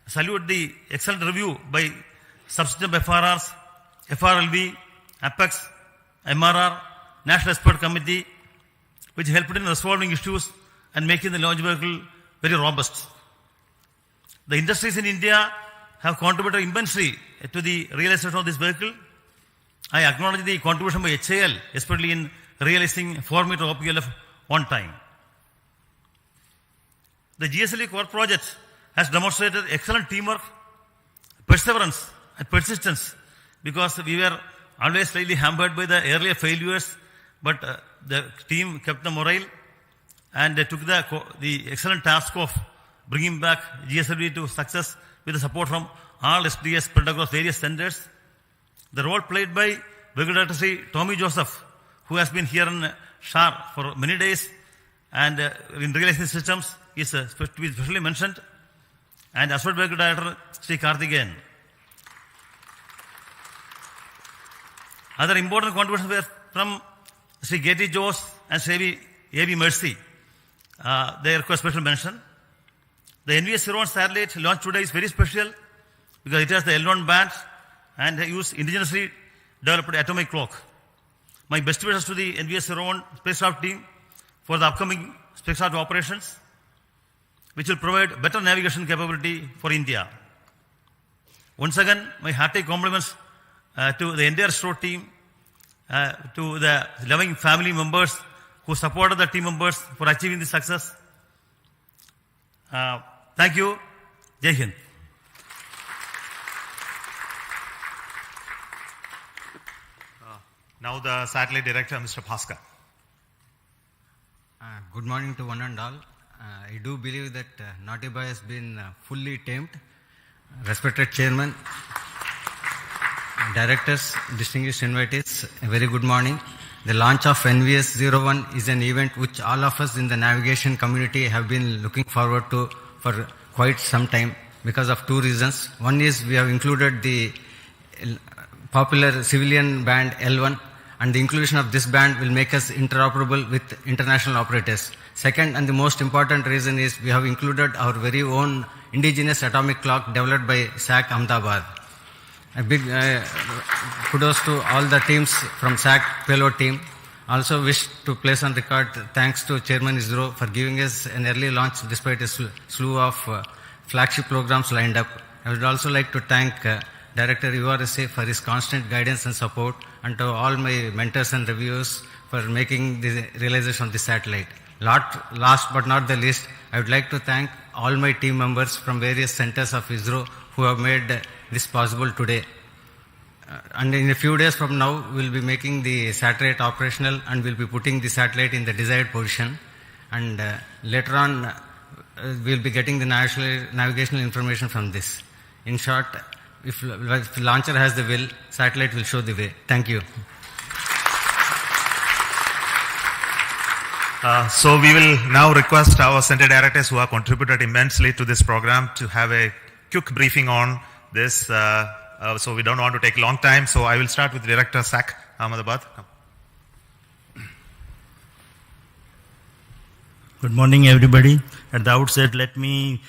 salute the excellent review by subsystem FRRs, FRLV, Apex, MRR, National Expert Committee, which helped in resolving issues and making the launch vehicle very robust. The industries in India have contributed immensely to the realization of this vehicle. I acknowledge the contribution by HAL, especially in realizing 4-meter OPLF on time. The GSLV core project has demonstrated excellent teamwork, perseverance and persistence because we were always slightly hampered by the earlier failures, but the team kept the morale and they took the excellent task of bringing back GSLV to success with the support from all SDS spread across various centers. The role played by Vehicle Director Sri Tommy Joseph, who has been here in SHAR for many days and in realizing systems is to be specially mentioned, and as well Vehicle Director Sri Karthikeyan. Other important contributions were from Sri K.T. Jose and Sri A.B. Mercy. They require special mention. The NVS-01 satellite launched today is very special because it has the L1 band and use indigenously developed atomic clock. My best wishes to the NVS-01 spacecraft team for the upcoming spacecraft operations, which will provide better navigation capability for India. Once again, my hearty compliments to the entire ISRO team, to the loving family members who supported the team members for achieving this success. Thank you. Jai Hind. Now the satellite director, Mr. Bhaskar. Good morning to one and all. I do believe that Naughty Boy has been fully tamed. Respected Chairman, Directors, distinguished invitees, a very good morning. The launch of NVS-01 is an event which all of us in the navigation community have been looking forward to for quite some time because of two reasons. One is we have included the popular civilian band L1, and the inclusion of this band will make us interoperable with international operators. Second, and the most important reason is we have included our very own indigenous atomic clock developed by SAC Ahmedabad. A big kudos to all the teams from SAC payload team. Also wish to place on record thanks to Chairman ISRO for giving us an early launch despite a slew of flagship programs lined up. I would also like to thank Director URSA for his constant guidance and support, and to all my mentors and reviewers for making the realization of the satellite. Last but not the least, I would like to thank all my team members from various centers of ISRO who have made this possible today. And in a few days from now, we'll be making the satellite operational and we'll be putting the satellite in the desired position. And later on, we'll be getting the navigational information from this. In short, if the launcher has the will, satellite will show the way. Thank you. So we will now request our center directors who have contributed immensely to this program to have a quick briefing on this. So we don't want to take a long time. So I will start with Director SAC Ahmedabad. Good morning, everybody. At the outset, let me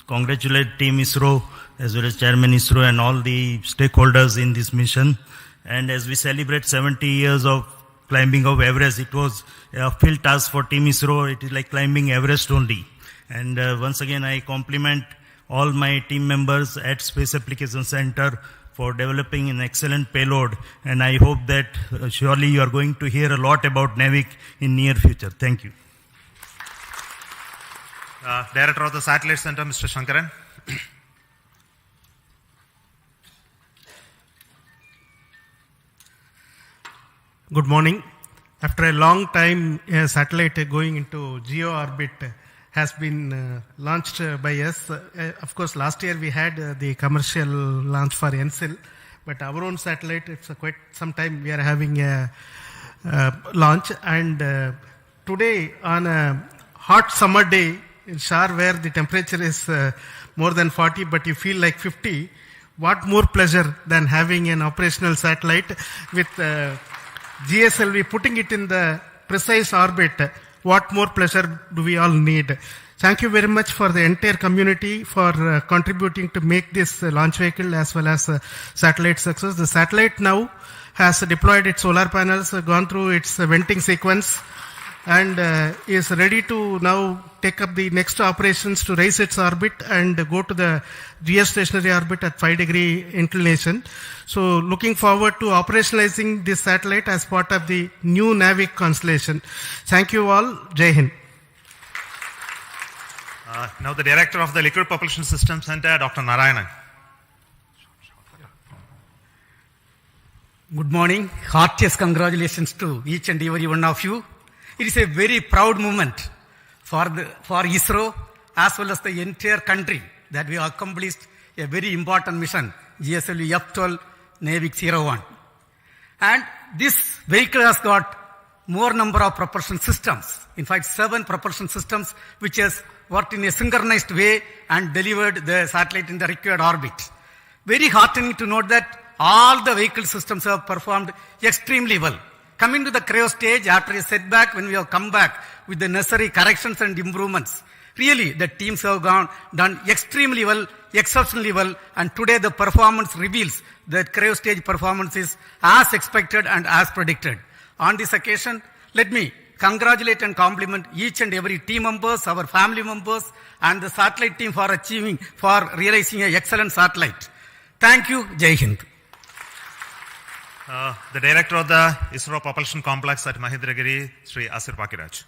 congratulate Team ISRO as well as Chairman ISRO and all the stakeholders in this mission. And as we celebrate 70 years of climbing of Everest, it was a field task for Team ISRO. It is like climbing Everest only. And once again, I compliment all my team members at Space Application Center for developing an excellent payload. And I hope that surely you are going to hear a lot about NAVIC in near future. Thank you. Director of the Satellite Center, Mr. Shankaran. Good morning. After a long time, a satellite going into geo orbit has been launched by us. Of course, last year we had the commercial launch for NSIL, but our own satellite, it's quite some time we are having a launch. And today, on a hot summer day in Shar, where the temperature is more than 40, but you feel like 50, what more pleasure than having an operational satellite with GSLV, putting it in the precise orbit. What more pleasure do we all need? Thank you very much for the entire community for contributing to make this launch vehicle as well as satellite success. The satellite now has deployed its solar panels, gone through its venting sequence, and is ready to now take up the next operations to raise its orbit and go to the geostationary orbit at 5-degree inclination. So looking forward to operationalizing this satellite as part of the new NAVIC constellation. Thank you all. Jai Hind. Now the Director of the Liquid Propulsion System Center, Dr. Narayanan. Good morning. Heartiest congratulations to each and every one of you. It is a very proud moment for ISRO as well as the entire country that we have accomplished a very important mission, GSLV F12 NVS-01. And this vehicle has got more number of propulsion systems. In fact, 7 propulsion systems which has worked in a synchronized way and delivered the satellite in the required orbit. Very heartening to note that all the vehicle systems have performed extremely well. Coming to the cryo stage, after a setback, when we have come back with the necessary corrections and improvements, really the teams have done extremely well, exceptionally well, and today the performance reveals that cryo stage performance is as expected and as predicted. On this occasion, let me congratulate and compliment each and every team members, our family members, and the satellite team for realizing an excellent satellite. Thank you. Jai Hind. The Director of the ISRO Propulsion Complex at Mahendragiri, Sri Asir Pakiraj.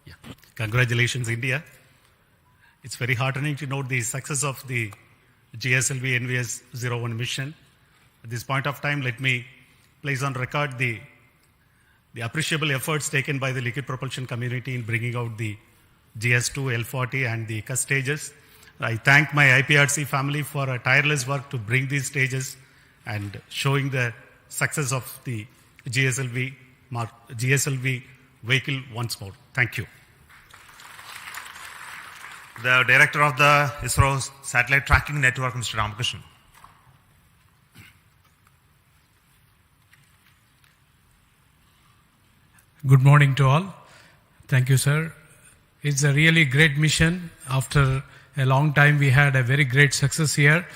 Yeah. Congratulations, India. It's very heartening to note the success of the GSLV NVS-01 mission. At this point of time, let me place on record the appreciable efforts taken by the liquid propulsion community in bringing out the GS2, L40 and the CUS stages. I thank my IPRC family for a tireless work to bring these stages and showing the success of the GSLV vehicle once more. Thank you. The Director of the ISRO Satellite Tracking Network, Mr. Ramakrishnan. Good morning to all. Thank you, sir. It's a really great mission. After a long time, we had a very great success here.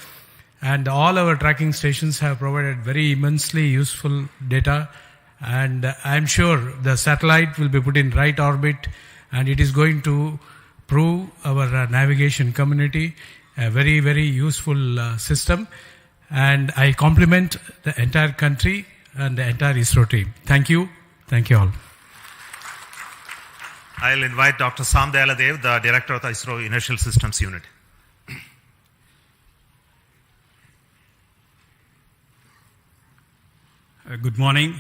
And all our tracking stations have provided very immensely useful data. And I'm sure the satellite will be put in right orbit, and it is going to prove our navigation community a very, very useful system. And I compliment the entire country and the entire ISRO team. Thank you. Thank you all. I'll invite Dr. Sam Dayaladev, the Director of the ISRO Inertial Systems Unit. Good morning.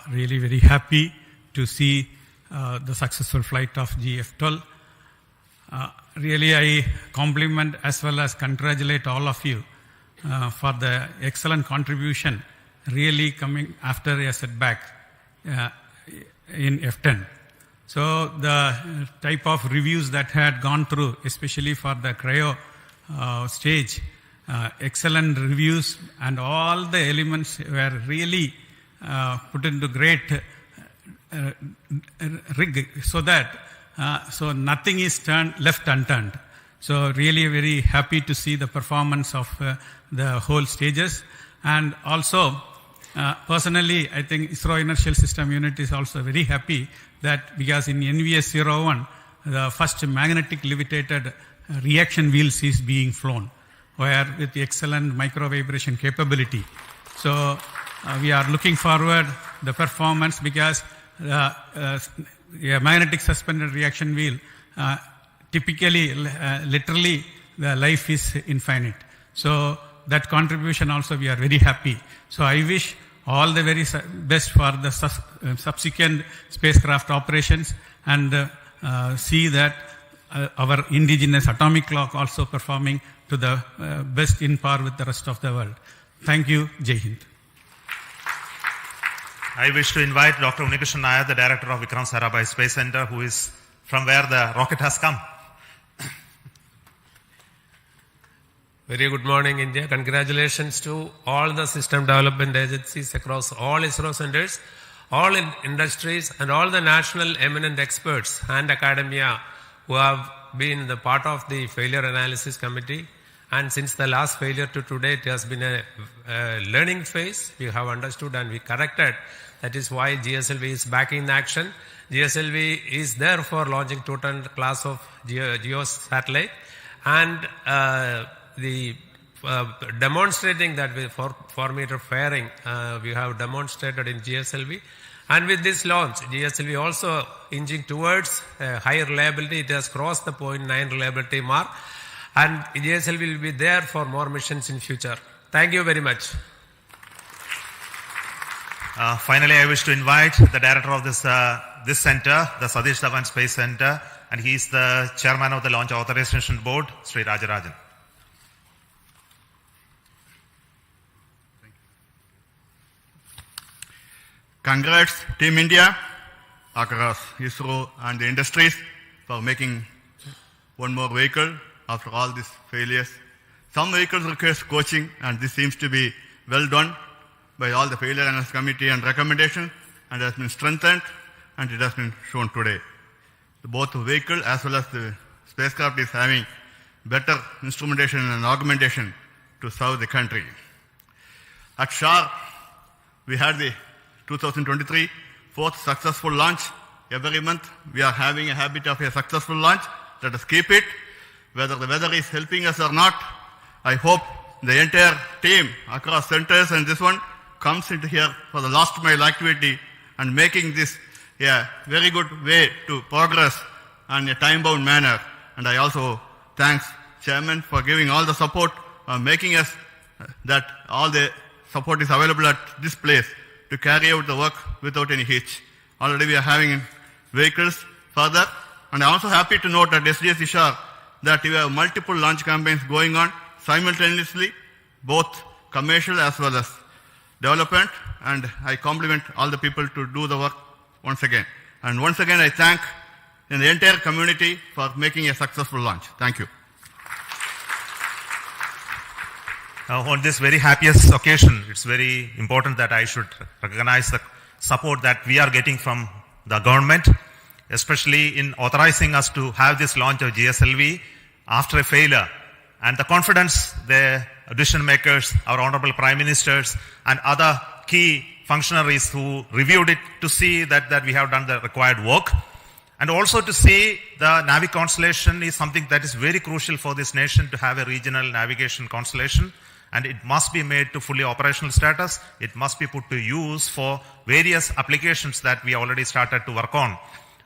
Really very happy to see the successful flight of GF12. Really I compliment as well as congratulate all of you for the excellent contribution really coming after a setback in F10. So the type of reviews that had gone through, especially for the cryo stage, excellent reviews, and all the elements were really put into great rig so that so nothing is left unturned. So really very happy to see the performance of the whole stages. And also personally, I think ISRO Inertial System Unit is also very happy that because in NVS-01 the first magnetic levitated reaction wheels is being flown, where with the excellent micro vibration capability. So we are looking forward the performance because a magnetic suspended reaction wheel typically literally the life is infinite. So that contribution also we are very happy. So I wish all the very best for the subsequent spacecraft operations, and see that our indigenous atomic clock also performing to the best in par with the rest of the world. Thank you. Jai Hind. I wish to invite Dr. Unikrishnan Nair, the director of Vikram Sarabhai Space Center, who is from where the rocket has come. Very good morning, India. Congratulations to all the system development agencies across all ISRO centers, all industries, and all the national eminent experts and academia who have been the part of the failure analysis committee. And since the last failure to today, it has been a learning phase. We have understood and we corrected. That is why GSLV is back in action. GSLV is there for launching 2-ton class of GEO satellite, and demonstrating that with 4-meter fairing, we have demonstrated in GSLV. And with this launch, GSLV also inching towards higher reliability. It has crossed the 0.9 reliability mark, and GSLV will be there for more missions in future. Thank you very much. Finally, I wish to invite the director of this center, the Satish Dhawan Space Center, and he is the chairman of the Launch Authorization Board, Sri Rajarajan. Congrats, Team India, across ISRO and the industries for making one more vehicle after all these failures. Some vehicles require coaching, and this seems to be well done by all the failure analysis committee and recommendation, and has been strengthened, and it has been shown today. Both the vehicle as well as the spacecraft is having better instrumentation and augmentation to serve the country. At SHAR, we had the 2023 fourth successful launch. Every month we are having a habit of a successful launch. Let us keep it. Whether the weather is helping us or not, I hope the entire team across centers and this one comes into here for the last mile activity and making this a very good way to progress in a time-bound manner. And I also thanks Chairman for giving all the support, making us that all the support is available at this place to carry out the work without any hitch. Already we are having vehicles further, and I'm also happy to note at SGS Ishar that we have multiple launch campaigns going on simultaneously, both commercial as well as development, and I compliment all the people to do the work once again. And once again I thank the entire community for making a successful launch. Thank you. On this very happiest occasion, it's very important that I should recognize the support that we are getting from the government, especially in authorizing us to have this launch of GSLV after a failure, and the confidence the decision makers, our honorable prime ministers, and other key functionaries who reviewed it to see that we have done the required work, and also to see the Navi constellation is something that is very crucial for this nation to have a regional navigation constellation. And it must be made to fully operational status. It must be put to use for various applications that we already started to work on.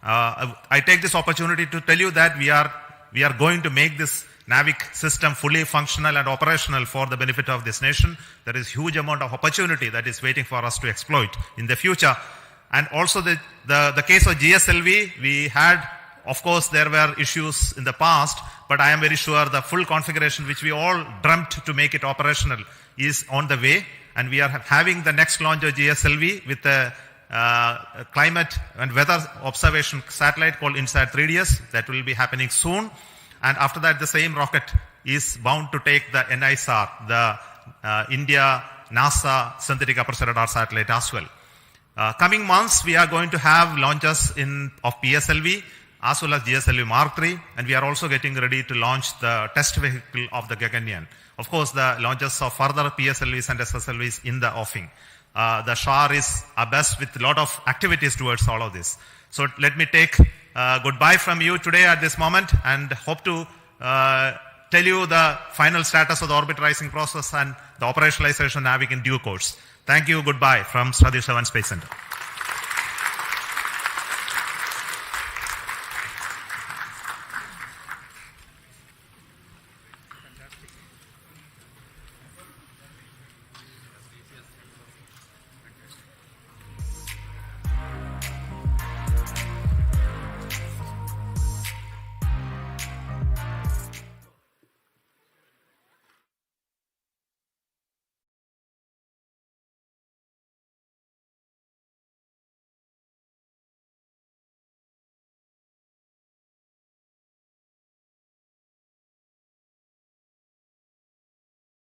I take this opportunity to tell you that we are going to make this NAVIC system fully functional and operational for the benefit of this nation. There is huge amount of opportunity that is waiting for us to exploit in the future. And also the case of GSLV, we had, of course, there were issues in the past, but I am very sure the full configuration which we all dreamt to make it operational is on the way, and we are having the next launch of GSLV with a climate and weather observation satellite called INSAT 3DS that will be happening soon. And after that, the same rocket is bound to take the NISR, the India NASA synthetic aperture radar satellite as well. Coming months, we are going to have launches of PSLV as well as GSLV Mark III, and we are also getting ready to launch the test vehicle of the Gaganyaan. Of course, the launches of further PSLVs and SSLVs in the offing. The SHAR is abreast with a lot of activities towards all of this. So let me take goodbye from you today at this moment, and hope to tell you the final status of the orbit rising process and the operationalization of NAVIC in due course. Thank you. Goodbye from Sriharikota Space Center.